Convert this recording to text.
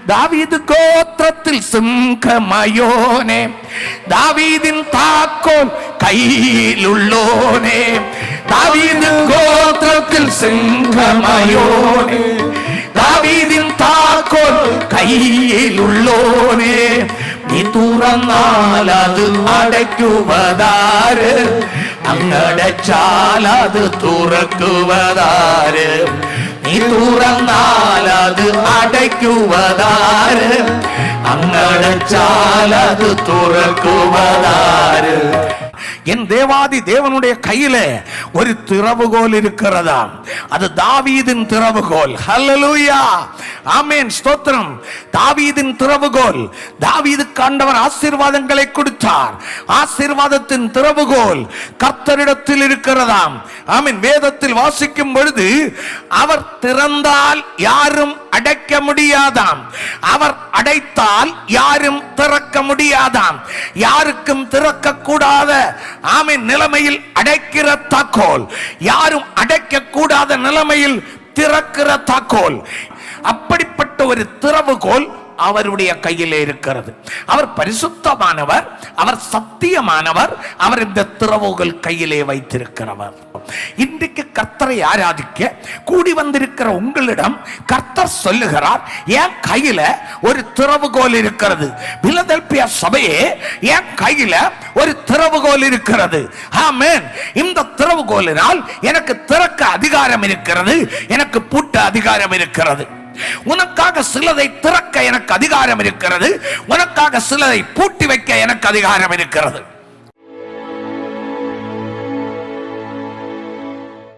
தாவீது கோத்திரத்தில் சிங்கமயோனே, தாவீதின் தாக்கோல் கையில் உள்ளோனே, தாவீது கோத்திரத்தில் சிங்கமயோனே, தாவீதின் தாக்கோல் கையில் உள்ளோனே, நீ തുറന്നാൽ അത് അടയ്ക്കുവതാര്, അങ്ങടച്ചാൽ അത് തുറക്കുവതാര്, നീ തുറന്നാൽ അത് അടയ്ക്കുവതാര്, അങ്ങടച്ചാൽ അത് തുറക്കുവതാര്. என் தேவாதி தேவனுடைய கையிலே ஒரு திறவுகோல் இருக்கிறதா, அது தாவீதின் திறவுகோல். ஹல்லேலூயா, ஆமென், ஸ்தோத்திரம். தாவீதின் திறவுகோல். தாவீதுக்கு ஆண்டவர் ஆசீர்வாதங்களை கொடுத்தார். ஆசீர்வாதத்தின் திறவுகோல் கர்த்தரிடத்தில் இருக்கிறதாம். ஆமென். வேதத்தில் வாசிக்கும் பொழுது அவர் திறந்தால் யாரும் அடைக்க முடியாதாம், அவர் அடைத்தால் யாரும் திறக்க முடியாதாம். யாருக்கும் திறக்க கூடாத ஆமென் நிலைமையில் அடைக்கிற தாக்கோல், யாரும் அடைக்க கூடாத நிலைமையில் திறக்கிற தாக்கோல். அப்படிப்பட்ட ஒரு திறவுகோல் அவருடைய கையிலே இருக்கிறது. அவர் பரிசுத்தமானவர், அவர் சத்தியமானவர், அவர் இந்த திறவுகோல் கையிலே வைத்திருக்கிறவர். இன்றைக்கு கர்த்தரை ஆராதிக்க கூடி வந்திருக்கிற உங்களிடம் கர்த்தர் சொல்லுகிறார், என் கையில ஒரு திறவுகோல் இருக்கிறது. பிலதெல்பியா சபையே, என் கையில ஒரு திறவுகோல் இருக்கிறது. ஆமென். இந்த திறவுகோலினால் எனக்கு திறக்க அதிகாரம் இருக்கிறது, எனக்கு பூட்ட அதிகாரம் இருக்கிறது. உனக்காக சிலதை திறக்க எனக்கு அதிகாரம் இருக்கிறது, உனக்காக சிலதை பூட்டி வைக்க எனக்கு அதிகாரம் இருக்கிறது.